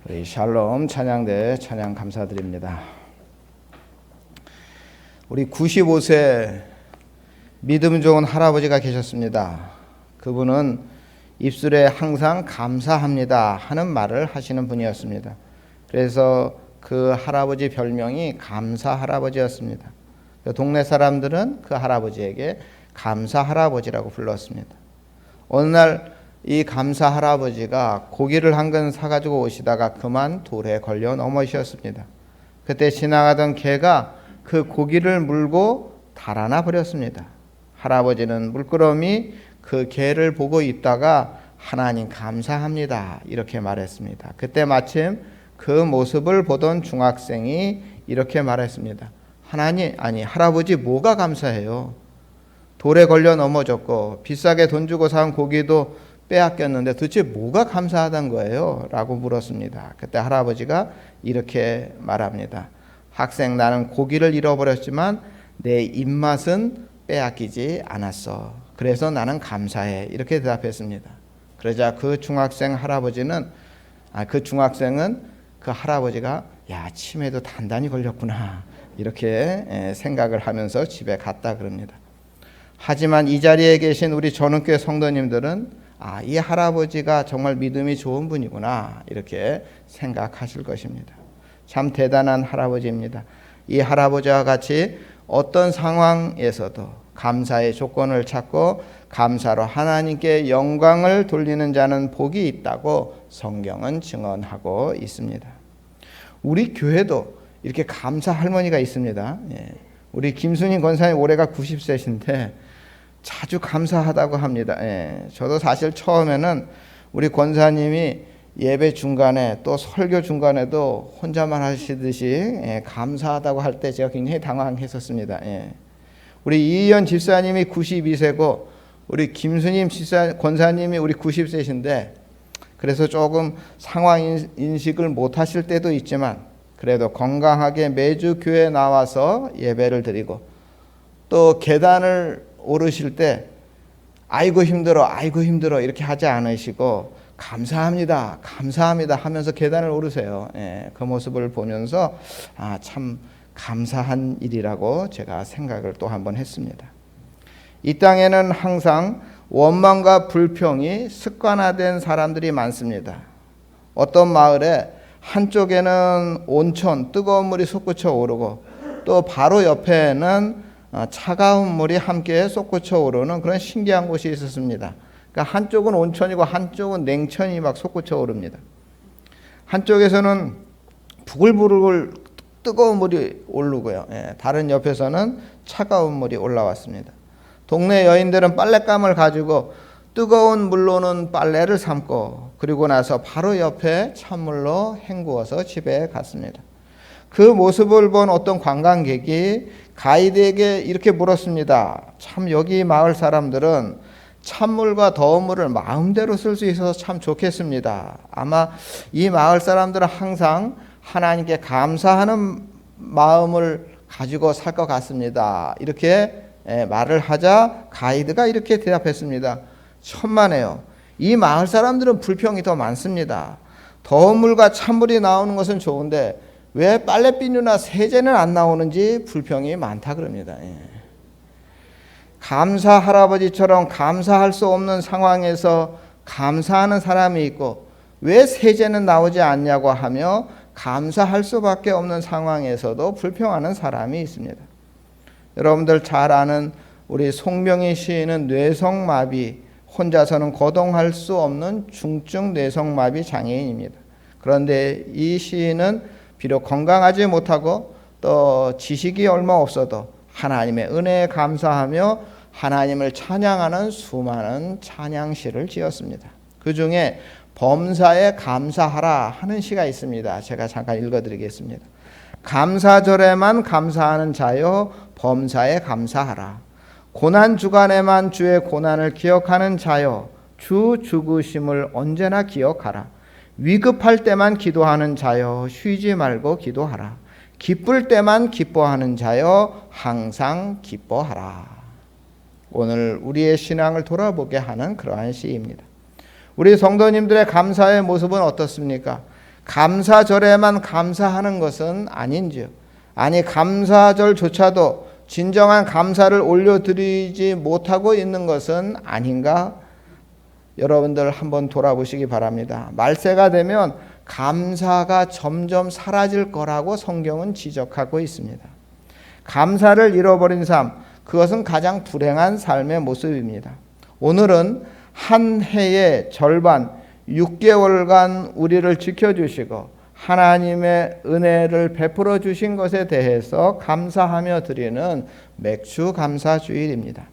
우리 샬롬 찬양대 찬양 감사드립니다. 우리 95세 믿음 좋은 할아버지가 계셨습니다. 그분은 입술에 항상 감사합니다 하는 말을 하시는 분이었습니다. 그래서 그 할아버지 별명이 감사 할아버지였습니다. 동네 사람들은 그 할아버지에게 감사 할아버지라고 불렀습니다. 어느 날 이 감사 할아버지가 고기를 한 근 사가지고 오시다가 그만 돌에 걸려 넘어지셨습니다. 그때 지나가던 개가 그 고기를 물고 달아나 버렸습니다. 할아버지는 물끄러미 그 개를 보고 있다가 하나님 감사합니다 이렇게 말했습니다. 그때 마침 그 모습을 보던 중학생이 이렇게 말했습니다. 할아버지 뭐가 감사해요? 돌에 걸려 넘어졌고 비싸게 돈 주고 산 고기도 빼앗겼는데 도대체 뭐가 감사하단 거예요? 라고 물었습니다. 그때 할아버지가 이렇게 말합니다. 학생, 나는 고기를 잃어버렸지만 내 입맛은 빼앗기지 않았어. 그래서 나는 감사해. 이렇게 대답했습니다. 그러자 그 중학생은 그 할아버지가 야, 치매도 단단히 걸렸구나 이렇게 생각을 하면서 집에 갔다 그럽니다. 하지만 이 자리에 계신 우리 전원교회 성도님들은 이 할아버지가 정말 믿음이 좋은 분이구나 이렇게 생각하실 것입니다. 참 대단한 할아버지입니다. 이 할아버지와 같이 어떤 상황에서도 감사의 조건을 찾고 감사로 하나님께 영광을 돌리는 자는 복이 있다고 성경은 증언하고 있습니다. 우리 교회도 이렇게 감사 할머니가 있습니다. 우리 김순인 권사님 올해가 90세신데 자주 감사하다고 합니다. 저도 사실 처음에는 우리 권사님이 예배 중간에 또 설교 중간에도 혼자만 하시듯이 감사하다고 할 때 제가 굉장히 당황했었습니다. 우리 이희연 집사님이 92세고 우리 김수님 권사님이 우리 90세신데 그래서 조금 상황 인식을 못 하실 때도 있지만 그래도 건강하게 매주 교회에 나와서 예배를 드리고 또 계단을 오르실 때 아이고 힘들어 이렇게 하지 않으시고 감사합니다 하면서 계단을 오르세요. 그 모습을 보면서 참 감사한 일이라고 제가 생각을 또 한번 했습니다. 이 땅에는 항상 원망과 불평이 습관화된 사람들이 많습니다. 어떤 마을에 한쪽에는 온천 뜨거운 물이 솟구쳐 오르고 또 바로 옆에는 차가운 물이 함께 솟구쳐 오르는 그런 신기한 곳이 있었습니다. 그러니까 한쪽은 온천이고 한쪽은 냉천이 막 솟구쳐 오릅니다. 한쪽에서는 부글부글 뜨거운 물이 오르고요. 다른 옆에서는 차가운 물이 올라왔습니다. 동네 여인들은 빨랫감을 가지고 뜨거운 물로는 빨래를 삶고 그리고 나서 바로 옆에 찬물로 헹구어서 집에 갔습니다. 그 모습을 본 어떤 관광객이 가이드에게 이렇게 물었습니다. 참 여기 마을 사람들은 찬물과 더운 물을 마음대로 쓸 수 있어서 참 좋겠습니다. 아마 이 마을 사람들은 항상 하나님께 감사하는 마음을 가지고 살 것 같습니다. 이렇게 말을 하자 가이드가 이렇게 대답했습니다. 천만에요. 이 마을 사람들은 불평이 더 많습니다. 더운 물과 찬물이 나오는 것은 좋은데 왜 빨래비누나 세제는 안 나오는지 불평이 많다 그럽니다. 감사 할아버지처럼 감사할 수 없는 상황에서 감사하는 사람이 있고 왜 세제는 나오지 않냐고 하며 감사할 수밖에 없는 상황에서도 불평하는 사람이 있습니다. 여러분들 잘 아는 우리 송명희 시인은 뇌성마비, 혼자서는 거동할 수 없는 중증 뇌성마비 장애인입니다. 그런데 이 시인은 비록 건강하지 못하고 또 지식이 얼마 없어도 하나님의 은혜에 감사하며 하나님을 찬양하는 수많은 찬양시를 지었습니다. 그 중에 범사에 감사하라 하는 시가 있습니다. 제가 잠깐 읽어드리겠습니다. 감사절에만 감사하는 자여 범사에 감사하라. 고난 주간에만 주의 고난을 기억하는 자여 주 죽으심을 언제나 기억하라. 위급할 때만 기도하는 자여 쉬지 말고 기도하라. 기쁠 때만 기뻐하는 자여 항상 기뻐하라. 오늘 우리의 신앙을 돌아보게 하는 그러한 시입니다. 우리 성도님들의 감사의 모습은 어떻습니까? 감사절에만 감사하는 것은 아닌지요? 아니, 감사절조차도 진정한 감사를 올려드리지 못하고 있는 것은 아닌가? 여러분들 한번 돌아보시기 바랍니다. 말세가 되면 감사가 점점 사라질 거라고 성경은 지적하고 있습니다. 감사를 잃어버린 삶, 그것은 가장 불행한 삶의 모습입니다. 오늘은 한 해의 절반 6개월간 우리를 지켜주시고 하나님의 은혜를 베풀어 주신 것에 대해서 감사하며 드리는 맥주 감사 주일입니다.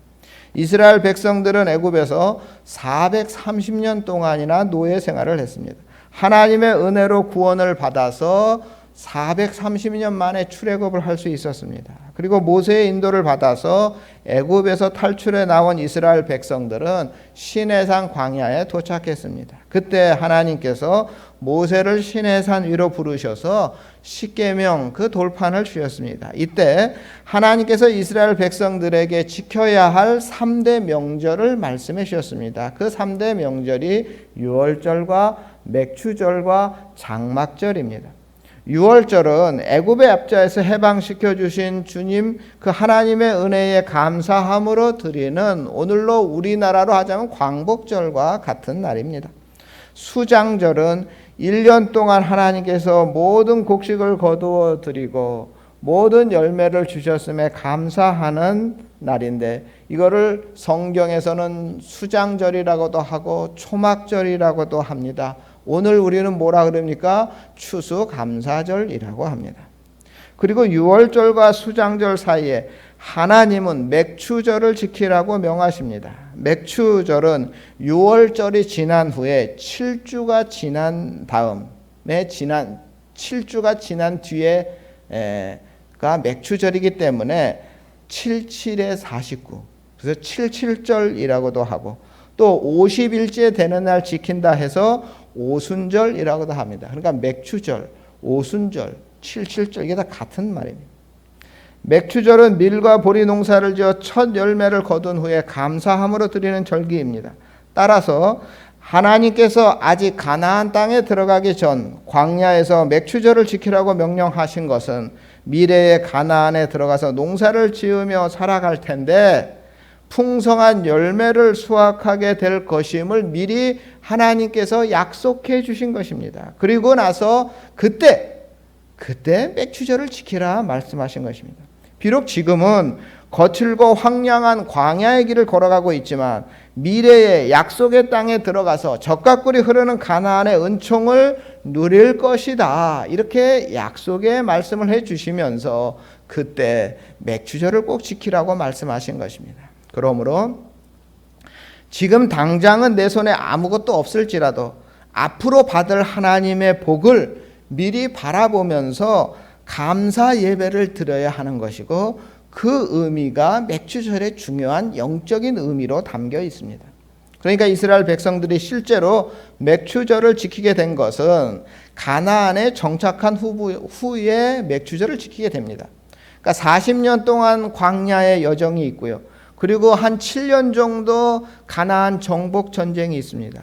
이스라엘 백성들은 애굽에서 430년 동안이나 노예 생활을 했습니다. 하나님의 은혜로 구원을 받아서 430년 만에 출애굽을 할 수 있었습니다. 그리고 모세의 인도를 받아서 애굽에서 탈출해 나온 이스라엘 백성들은 시내산 광야에 도착했습니다. 그때 하나님께서 모세를 시내산 위로 부르셔서 십계명 그 돌판을 주셨습니다. 이때 하나님께서 이스라엘 백성들에게 지켜야 할 3대 명절을 말씀해 주셨습니다. 그 3대 명절이 유월절과 맥추절과 장막절입니다. 유월절은 애굽의 압제에서 해방시켜 주신 주님 그 하나님의 은혜에 감사함으로 드리는, 오늘로 우리나라로 하자면 광복절과 같은 날입니다. 수장절은 1년 동안 하나님께서 모든 곡식을 거두어 드리고 모든 열매를 주셨음에 감사하는 날인데, 이거를 성경에서는 수장절이라고도 하고 초막절이라고도 합니다. 오늘 우리는 뭐라 그럽니까? 추수감사절이라고 합니다. 그리고 유월절과 수장절 사이에 하나님은 맥추절을 지키라고 명하십니다. 맥추절은 유월절이 지난 후에 7주가 지난 다음에 7주가 지난 뒤에가 맥추절이기 때문에 77에 49, 그래서 77절이라고도 하고, 또 50일째 되는 날 지킨다 해서 오순절이라고도 합니다. 그러니까 맥추절, 오순절, 77절 이게 다 같은 말입니다. 맥추절은 밀과 보리 농사를 지어 첫 열매를 거둔 후에 감사함으로 드리는 절기입니다. 따라서 하나님께서 아직 가나안 땅에 들어가기 전 광야에서 맥추절을 지키라고 명령하신 것은 미래의 가나안에 들어가서 농사를 지으며 살아갈 텐데 풍성한 열매를 수확하게 될 것임을 미리 하나님께서 약속해 주신 것입니다. 그리고 나서 그때 맥추절을 지키라 말씀하신 것입니다. 비록 지금은 거칠고 황량한 광야의 길을 걸어가고 있지만 미래의 약속의 땅에 들어가서 젖과 꿀이 흐르는 가나안의 은총을 누릴 것이다, 이렇게 약속의 말씀을 해주시면서 그때 맥추절을 꼭 지키라고 말씀하신 것입니다. 그러므로 지금 당장은 내 손에 아무것도 없을지라도 앞으로 받을 하나님의 복을 미리 바라보면서 감사 예배를 드려야 하는 것이고, 그 의미가 맥추절의 중요한 영적인 의미로 담겨 있습니다. 그러니까 이스라엘 백성들이 실제로 맥추절을 지키게 된 것은 가나안에 정착한 후에 맥추절을 지키게 됩니다. 그러니까 40년 동안 광야의 여정이 있고요. 그리고 한 7년 정도 가나안 정복 전쟁이 있습니다.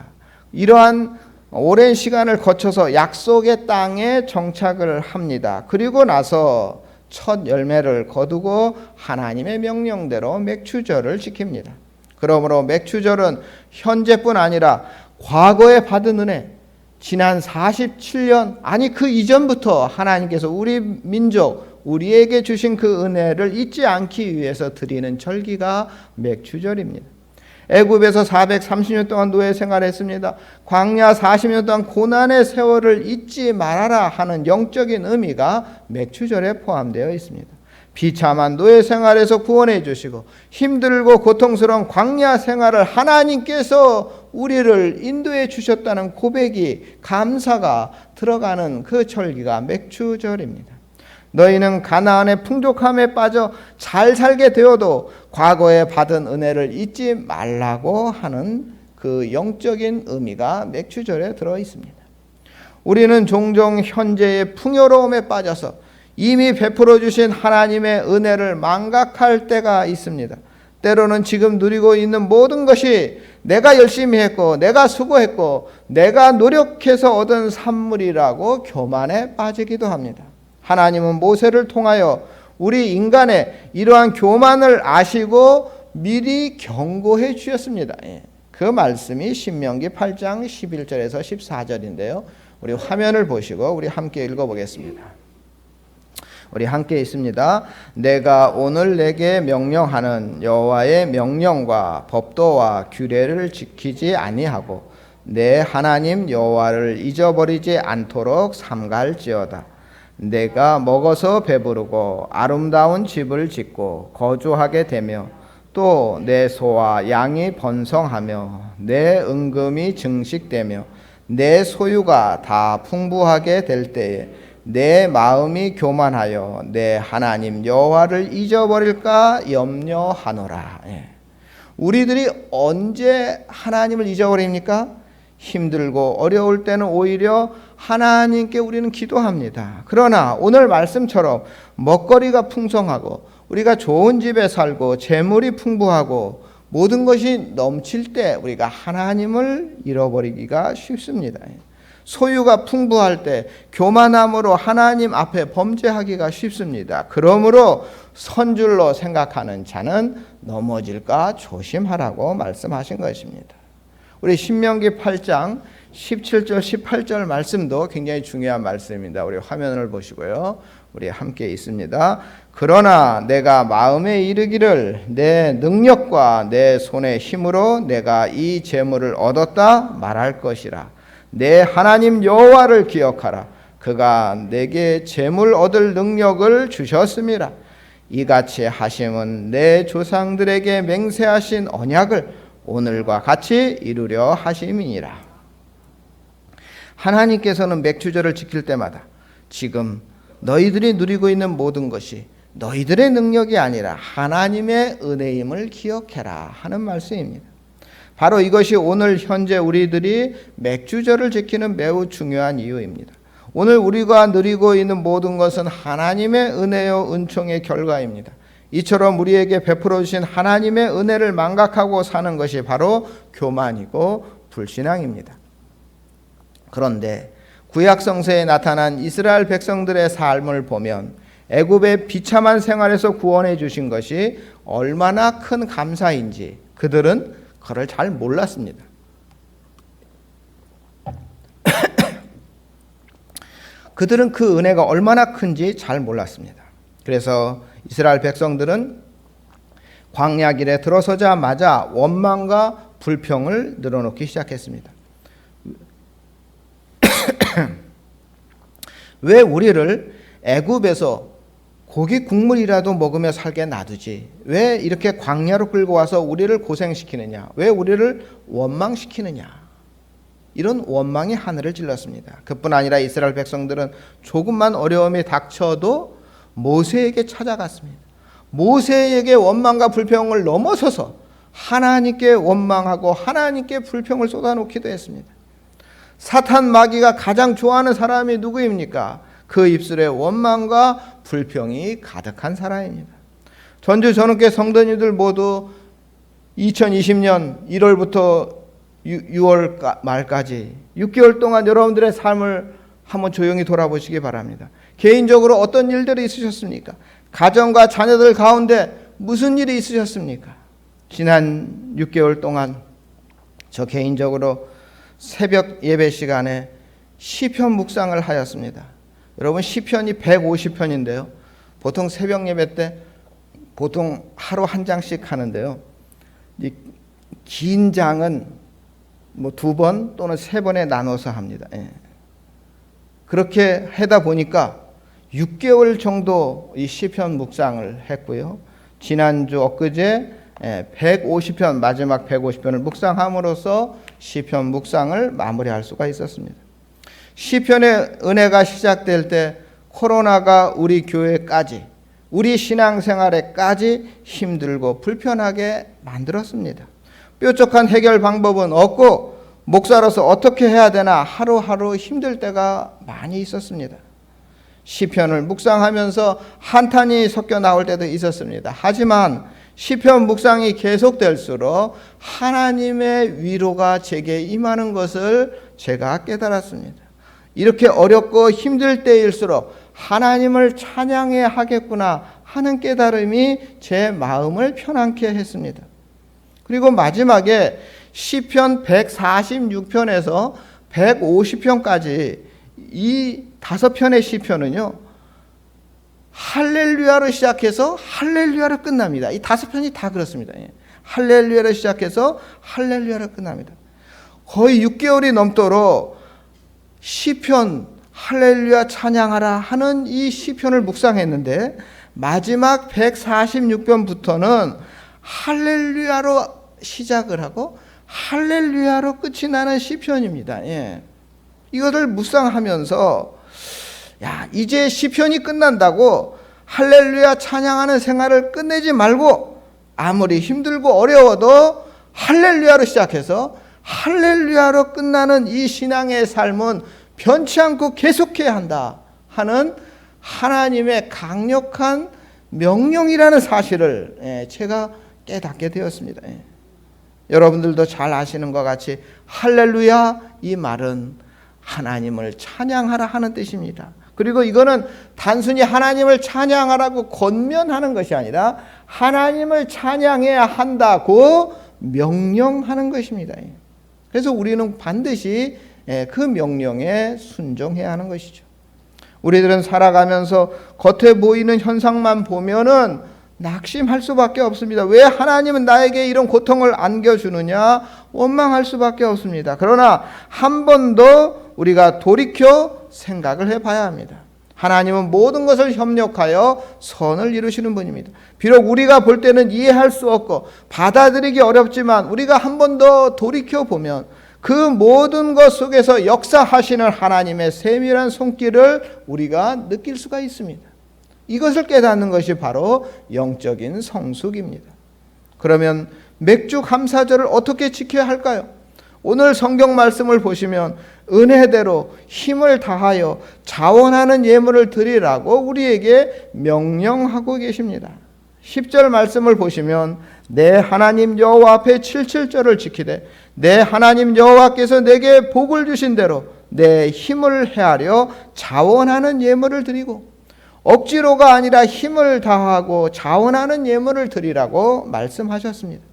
이러한 오랜 시간을 거쳐서 약속의 땅에 정착을 합니다. 그리고 나서 첫 열매를 거두고 하나님의 명령대로 맥추절을 지킵니다. 그러므로 맥추절은 현재뿐 아니라 과거에 받은 은혜, 지난 47년, 아니 그 이전부터 하나님께서 우리 민족, 우리에게 주신 그 은혜를 잊지 않기 위해서 드리는 절기가 맥추절입니다. 애굽에서 430년 동안 노예 생활했습니다. 광야 40년 동안 고난의 세월을 잊지 말아라 하는 영적인 의미가 맥추절에 포함되어 있습니다. 비참한 노예 생활에서 구원해 주시고 힘들고 고통스러운 광야 생활을 하나님께서 우리를 인도해 주셨다는 고백이, 감사가 들어가는 그 절기가 맥추절입니다. 너희는 가나안의 풍족함에 빠져 잘 살게 되어도 과거에 받은 은혜를 잊지 말라고 하는 그 영적인 의미가 맥추절에 들어 있습니다. 우리는 종종 현재의 풍요로움에 빠져서 이미 베풀어 주신 하나님의 은혜를 망각할 때가 있습니다. 때로는 지금 누리고 있는 모든 것이 내가 열심히 했고 내가 수고했고 내가 노력해서 얻은 산물이라고 교만에 빠지기도 합니다. 하나님은 모세를 통하여 우리 인간의 이러한 교만을 아시고 미리 경고해 주셨습니다. 그 말씀이 신명기 8장 11절에서 14절인데요. 우리 화면을 보시고 우리 함께 읽어보겠습니다. 우리 함께 있습니다. 내가 오늘 내게 명령하는 여호와의 명령과 법도와 규례를 지키지 아니하고 내 하나님 여호와를 잊어버리지 않도록 삼갈지어다. 내가 먹어서 배부르고 아름다운 집을 짓고 거주하게 되며 또 내 소와 양이 번성하며 내 은금이 증식되며 내 소유가 다 풍부하게 될 때에 내 마음이 교만하여 내 하나님 여호와를 잊어버릴까 염려하노라. 우리들이 언제 하나님을 잊어버립니까? 힘들고 어려울 때는 오히려 하나님께 우리는 기도합니다. 그러나 오늘 말씀처럼 먹거리가 풍성하고 우리가 좋은 집에 살고 재물이 풍부하고 모든 것이 넘칠 때 우리가 하나님을 잃어버리기가 쉽습니다. 소유가 풍부할 때 교만함으로 하나님 앞에 범죄하기가 쉽습니다. 그러므로 선줄로 생각하는 자는 넘어질까 조심하라고 말씀하신 것입니다. 우리 신명기 8장 17절 18절 말씀도 굉장히 중요한 말씀입니다. 우리 화면을 보시고요. 우리 함께 있습니다. 그러나 내가 마음에 이르기를 내 능력과 내 손의 힘으로 내가 이 재물을 얻었다 말할 것이라. 내 하나님 여호와를 기억하라. 그가 내게 재물 얻을 능력을 주셨음이라. 이같이 하심은 내 조상들에게 맹세하신 언약을 오늘과 같이 이루려 하심이니라. 하나님께서는 맥주절을 지킬 때마다 지금 너희들이 누리고 있는 모든 것이 너희들의 능력이 아니라 하나님의 은혜임을 기억해라 하는 말씀입니다. 바로 이것이 오늘 현재 우리들이 맥주절을 지키는 매우 중요한 이유입니다. 오늘 우리가 누리고 있는 모든 것은 하나님의 은혜요 은총의 결과입니다. 이처럼 우리에게 베풀어 주신 하나님의 은혜를 망각하고 사는 것이 바로 교만이고 불신앙입니다. 그런데 구약 성서에 나타난 이스라엘 백성들의 삶을 보면 애굽의 비참한 생활에서 구원해 주신 것이 얼마나 큰 감사인지 그들은 그걸 잘 몰랐습니다. 그들은 그 은혜가 얼마나 큰지 잘 몰랐습니다. 그래서 이스라엘 백성들은 광야길에 들어서자마자 원망과 불평을 늘어놓기 시작했습니다. 왜 우리를 애굽에서 고기 국물이라도 먹으며 살게 놔두지? 왜 이렇게 광야로 끌고 와서 우리를 고생시키느냐? 왜 우리를 원망시키느냐? 이런 원망이 하늘을 찔렀습니다. 그뿐 아니라 이스라엘 백성들은 조금만 어려움이 닥쳐도 모세에게 찾아갔습니다. 모세에게 원망과 불평을 넘어서서 하나님께 원망하고 하나님께 불평을 쏟아놓기도 했습니다. 사탄 마귀가 가장 좋아하는 사람이 누구입니까? 그 입술에 원망과 불평이 가득한 사람입니다. 전주 전원교 성도님들 모두 2020년 1월부터 6월 말까지 6개월 동안 여러분들의 삶을 한번 조용히 돌아보시기 바랍니다. 개인적으로 어떤 일들이 있으셨습니까? 가정과 자녀들 가운데 무슨 일이 있으셨습니까? 지난 6개월 동안 저 개인적으로 새벽 예배 시간에 시편 묵상을 하였습니다. 여러분 시편이 150편인데요. 보통 새벽 예배 때 보통 하루 한 장씩 하는데요. 이 긴 장은 뭐 2번 또는 3번에 나눠서 합니다. 그렇게 하다 보니까 6개월 정도 이 시편 묵상을 했고요. 지난주 엊그제 150편 마지막 150편을 묵상함으로써 시편 묵상을 마무리할 수가 있었습니다. 시편의 은혜가 시작될 때 코로나가 우리 교회까지 우리 신앙생활에까지 힘들고 불편하게 만들었습니다. 뾰족한 해결 방법은 없고 목사로서 어떻게 해야 되나 하루하루 힘들 때가 많이 있었습니다. 시편을 묵상하면서 한탄이 섞여 나올 때도 있었습니다. 하지만 시편 묵상이 계속될수록 하나님의 위로가 제게 임하는 것을 제가 깨달았습니다. 이렇게 어렵고 힘들 때일수록 하나님을 찬양해야 하겠구나 하는 깨달음이 제 마음을 편안케 했습니다. 그리고 마지막에 시편 146편에서 150편까지 이 5편의 시편은요, 할렐루야로 시작해서 할렐루야로 끝납니다. 이 5편이 다 그렇습니다. 할렐루야로 시작해서 할렐루야로 끝납니다. 거의 6개월이 넘도록 시편 할렐루야 찬양하라 하는 이 시편을 묵상했는데 마지막 146편부터는 할렐루야로 시작을 하고 할렐루야로 끝이 나는 시편입니다. 이거를 묵상하면서 이제 시편이 끝난다고 할렐루야 찬양하는 생활을 끝내지 말고 아무리 힘들고 어려워도 할렐루야로 시작해서 할렐루야로 끝나는 이 신앙의 삶은 변치 않고 계속해야 한다 하는 하나님의 강력한 명령이라는 사실을 제가 깨닫게 되었습니다. 여러분들도 잘 아시는 것 같이 할렐루야 이 말은 하나님을 찬양하라 하는 뜻입니다. 그리고 이거는 단순히 하나님을 찬양하라고 권면하는 것이 아니라 하나님을 찬양해야 한다고 명령하는 것입니다. 그래서 우리는 반드시 그 명령에 순종해야 하는 것이죠. 우리들은 살아가면서 겉에 보이는 현상만 보면은 낙심할 수밖에 없습니다. 왜 하나님은 나에게 이런 고통을 안겨주느냐 원망할 수밖에 없습니다. 그러나 한 번 더 우리가 돌이켜 생각을 해봐야 합니다. 하나님은 모든 것을 협력하여 선을 이루시는 분입니다. 비록 우리가 볼 때는 이해할 수 없고 받아들이기 어렵지만 우리가 한 번 더 돌이켜 보면 그 모든 것 속에서 역사하시는 하나님의 세밀한 손길을 우리가 느낄 수가 있습니다. 이것을 깨닫는 것이 바로 영적인 성숙입니다. 그러면 맥주 감사절을 어떻게 지켜야 할까요? 오늘 성경 말씀을 보시면 은혜대로 힘을 다하여 자원하는 예물을 드리라고 우리에게 명령하고 계십니다. 10절 말씀을 보시면 내 하나님 여호와 앞에 77절을 지키되 내 하나님 여호와께서 내게 복을 주신 대로 내 힘을 헤아려 자원하는 예물을 드리고 억지로가 아니라 힘을 다하고 자원하는 예물을 드리라고 말씀하셨습니다.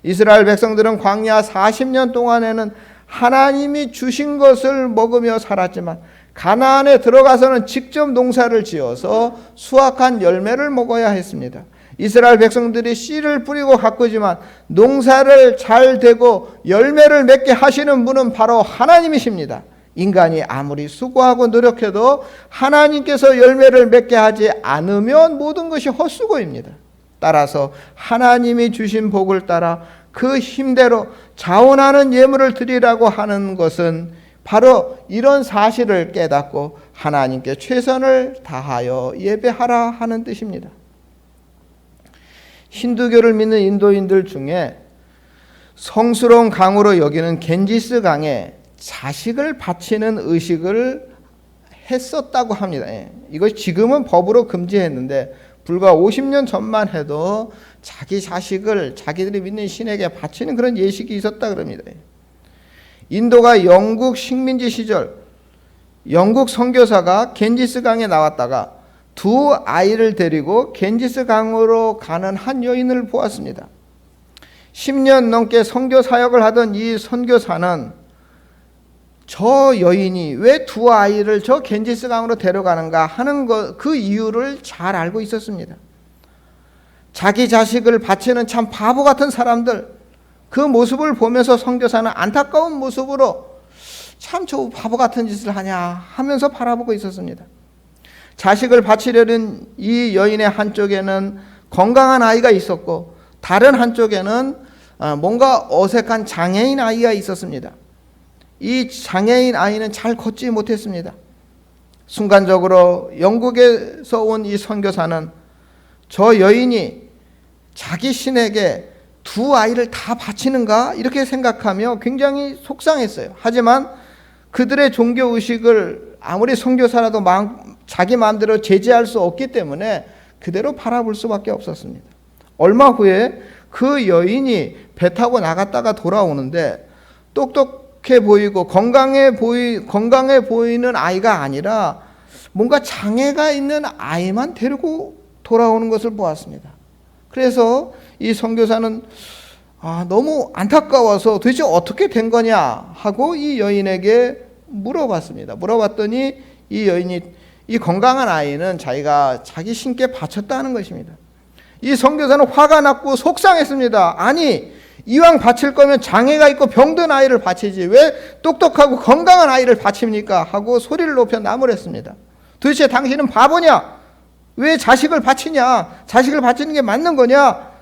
이스라엘 백성들은 광야 40년 동안에는 하나님이 주신 것을 먹으며 살았지만 가나안에 들어가서는 직접 농사를 지어서 수확한 열매를 먹어야 했습니다. 이스라엘 백성들이 씨를 뿌리고 가꾸지만 농사를 잘 되고 열매를 맺게 하시는 분은 바로 하나님이십니다. 인간이 아무리 수고하고 노력해도 하나님께서 열매를 맺게 하지 않으면 모든 것이 헛수고입니다. 따라서 하나님이 주신 복을 따라 그 힘대로 자원하는 예물을 드리라고 하는 것은 바로 이런 사실을 깨닫고 하나님께 최선을 다하여 예배하라 하는 뜻입니다. 힌두교를 믿는 인도인들 중에 성스러운 강으로 여기는 겐지스 강에 자식을 바치는 의식을 했었다고 합니다. 이거 지금은 법으로 금지했는데 불과 50년 전만 해도 자기 자식을 자기들이 믿는 신에게 바치는 그런 예식이 있었다 그럽니다. 인도가 영국 식민지 시절 영국 선교사가 겐지스 강에 나왔다가 두 아이를 데리고 겐지스 강으로 가는 한 여인을 보았습니다. 10년 넘게 선교 사역을 하던 이 선교사는 저 여인이 왜 두 아이를 저 겐지스 강으로 데려가는가 하는 그 이유를 잘 알고 있었습니다. 자기 자식을 바치는 참 바보 같은 사람들, 그 모습을 보면서 선교사는 안타까운 모습으로 참 저 바보 같은 짓을 하냐 하면서 바라보고 있었습니다. 자식을 바치려는 이 여인의 한쪽에는 건강한 아이가 있었고 다른 한쪽에는 뭔가 어색한 장애인 아이가 있었습니다. 이 장애인 아이는 잘 걷지 못했습니다. 순간적으로 영국에서 온 이 선교사는 저 여인이 자기 신에게 두 아이를 다 바치는가 이렇게 생각하며 굉장히 속상했어요. 하지만 그들의 종교의식을 아무리 선교사라도 자기 마음대로 제재할 수 없기 때문에 그대로 바라볼 수밖에 없었습니다. 얼마 후에 그 여인이 배 타고 나갔다가 돌아오는데 똑똑해 보이고 건강해 보이는 아이가 아니라 뭔가 장애가 있는 아이만 데리고 돌아오는 것을 보았습니다. 그래서 이 선교사는 너무 안타까워서 도대체 어떻게 된 거냐 하고 이 여인에게 물어봤습니다. 물어봤더니 이 여인이 이 건강한 아이는 자기 신께 바쳤다는 것입니다. 이 선교사는 화가 났고 속상했습니다. 아니, 이왕 바칠 거면 장애가 있고 병든 아이를 바치지 왜 똑똑하고 건강한 아이를 바칩니까? 하고 소리를 높여 나무랬습니다. 도대체 당신은 바보냐? 왜 자식을 바치냐? 자식을 바치는 게 맞는 거냐?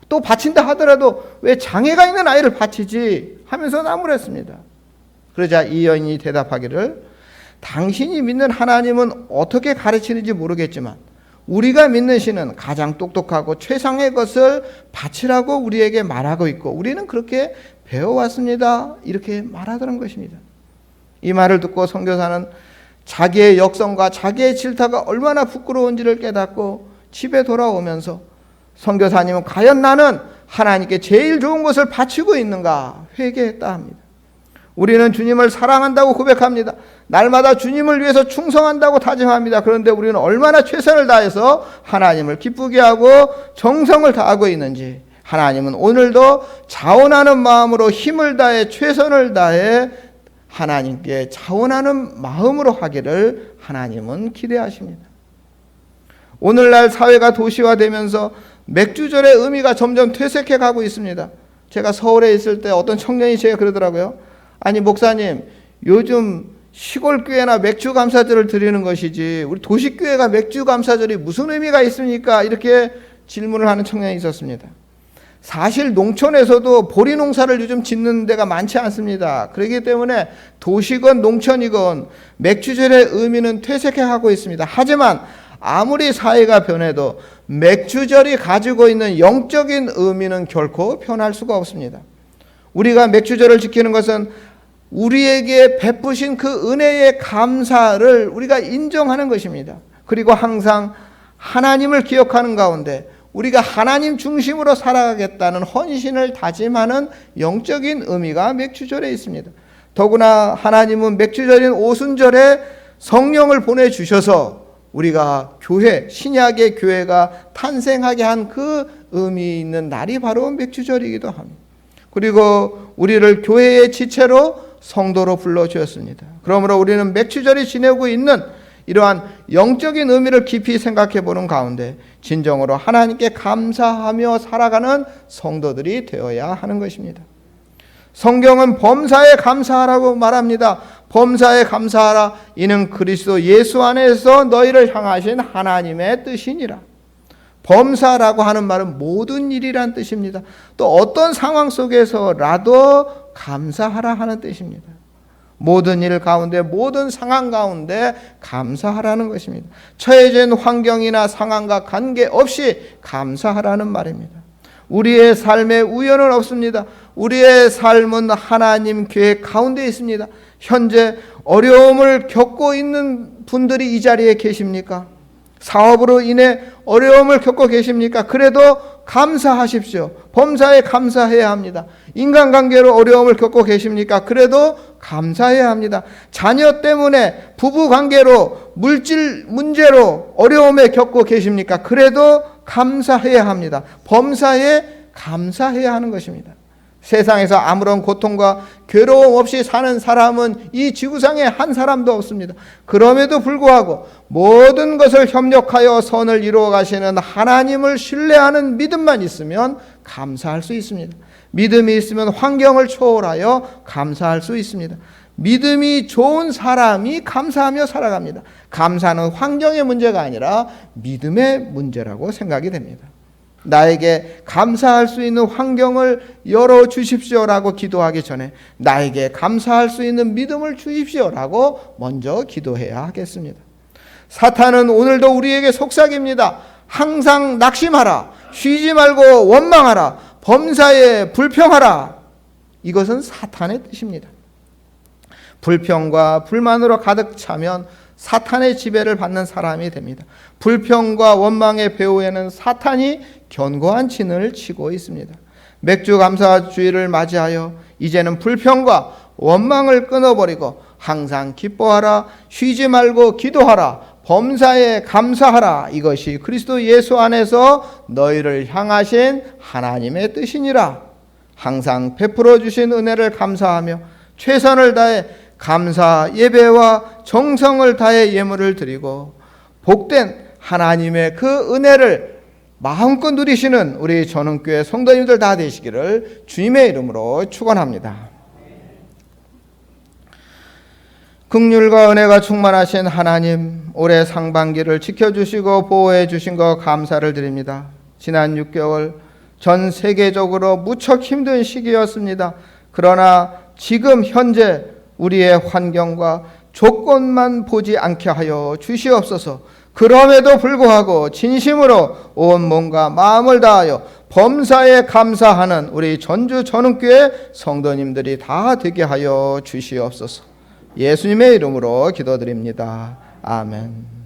또 바친다 하더라도 왜 장애가 있는 아이를 바치지? 하면서 나무랬습니다. 그러자 이 여인이 대답하기를, 당신이 믿는 하나님은 어떻게 가르치는지 모르겠지만 우리가 믿는 신은 가장 똑똑하고 최상의 것을 바치라고 우리에게 말하고 있고 우리는 그렇게 배워왔습니다. 이렇게 말하더란 것입니다. 이 말을 듣고 선교사는 자기의 역성과 자기의 질타가 얼마나 부끄러운지를 깨닫고 집에 돌아오면서 선교사님은 과연 나는 하나님께 제일 좋은 것을 바치고 있는가 회개했다 합니다. 우리는 주님을 사랑한다고 고백합니다. 날마다 주님을 위해서 충성한다고 다짐합니다. 그런데 우리는 얼마나 최선을 다해서 하나님을 기쁘게 하고 정성을 다하고 있는지 하나님은 오늘도 자원하는 마음으로 힘을 다해 최선을 다해 하나님께 자원하는 마음으로 하기를 하나님은 기대하십니다. 오늘날 사회가 도시화되면서 맥주절의 의미가 점점 퇴색해 가고 있습니다. 제가 서울에 있을 때 어떤 청년이 제가 그러더라고요. 아니 목사님, 요즘 시골 교회나 맥주 감사절을 드리는 것이지 우리 도시교회가 맥주 감사절이 무슨 의미가 있습니까? 이렇게 질문을 하는 청년이 있었습니다. 사실 농촌에서도 보리 농사를 요즘 짓는 데가 많지 않습니다. 그렇기 때문에 도시건 농촌이건 맥주절의 의미는 퇴색해 가고 있습니다. 하지만 아무리 사회가 변해도 맥주절이 가지고 있는 영적인 의미는 결코 변할 수가 없습니다. 우리가 맥주절을 지키는 것은 우리에게 베푸신 그 은혜의 감사를 우리가 인정하는 것입니다. 그리고 항상 하나님을 기억하는 가운데 우리가 하나님 중심으로 살아가겠다는 헌신을 다짐하는 영적인 의미가 맥주절에 있습니다. 더구나 하나님은 맥주절인 오순절에 성령을 보내주셔서 우리가 교회, 신약의 교회가 탄생하게 한 그 의미 있는 날이 바로 맥주절이기도 합니다. 그리고 우리를 교회의 지체로 성도로 불러주었습니다. 그러므로 우리는 맥주절이 지내고 있는 이러한 영적인 의미를 깊이 생각해 보는 가운데 진정으로 하나님께 감사하며 살아가는 성도들이 되어야 하는 것입니다. 성경은 범사에 감사하라고 말합니다. 범사에 감사하라. 이는 그리스도 예수 안에서 너희를 향하신 하나님의 뜻이니라. 범사라고 하는 말은 모든 일이란 뜻입니다. 또 어떤 상황 속에서라도 감사하라 하는 뜻입니다. 모든 일 가운데, 모든 상황 가운데 감사하라는 것입니다. 처해진 환경이나 상황과 관계없이 감사하라는 말입니다. 우리의 삶에 우연은 없습니다. 우리의 삶은 하나님 계획 가운데 있습니다. 현재 어려움을 겪고 있는 분들이 이 자리에 계십니까? 사업으로 인해 어려움을 겪고 계십니까? 그래도 감사하십시오. 범사에 감사해야 합니다. 인간관계로 어려움을 겪고 계십니까? 그래도 감사해야 합니다. 자녀 때문에 부부관계로 물질 문제로 어려움에 겪고 계십니까? 그래도 감사해야 합니다. 범사에 감사해야 하는 것입니다. 세상에서 아무런 고통과 괴로움 없이 사는 사람은 이 지구상에 한 사람도 없습니다. 그럼에도 불구하고 모든 것을 협력하여 선을 이루어 가시는 하나님을 신뢰하는 믿음만 있으면 감사할 수 있습니다. 믿음이 있으면 환경을 초월하여 감사할 수 있습니다. 믿음이 좋은 사람이 감사하며 살아갑니다. 감사는 환경의 문제가 아니라 믿음의 문제라고 생각이 됩니다. 나에게 감사할 수 있는 환경을 열어주십시오라고 기도하기 전에 나에게 감사할 수 있는 믿음을 주십시오라고 먼저 기도해야 하겠습니다. 사탄은 오늘도 우리에게 속삭입니다. 항상 낙심하라. 쉬지 말고 원망하라. 범사에 불평하라. 이것은 사탄의 뜻입니다. 불평과 불만으로 가득 차면 사탄의 지배를 받는 사람이 됩니다. 불평과 원망의 배후에는 사탄이 견고한 진을 치고 있습니다. 맥주 감사 주일을 맞이하여 이제는 불평과 원망을 끊어버리고 항상 기뻐하라, 쉬지 말고 기도하라, 범사에 감사하라. 이것이 그리스도 예수 안에서 너희를 향하신 하나님의 뜻이니라. 항상 베풀어 주신 은혜를 감사하며 최선을 다해 감사 예배와 정성을 다해 예물을 드리고 복된 하나님의 그 은혜를 마음껏 누리시는 우리 전원교회 성도님들 다 되시기를 주님의 이름으로 축원합니다. 긍휼과 은혜가 충만하신 하나님, 올해 상반기를 지켜주시고 보호해 주신 것 감사를 드립니다. 지난 6개월 전 세계적으로 무척 힘든 시기였습니다. 그러나 지금 현재 우리의 환경과 조건만 보지 않게 하여 주시옵소서. 그럼에도 불구하고 진심으로 온 몸과 마음을 다하여 범사에 감사하는 우리 전주 전흥교회 성도님들이 다 되게 하여 주시옵소서. 예수님의 이름으로 기도드립니다. 아멘.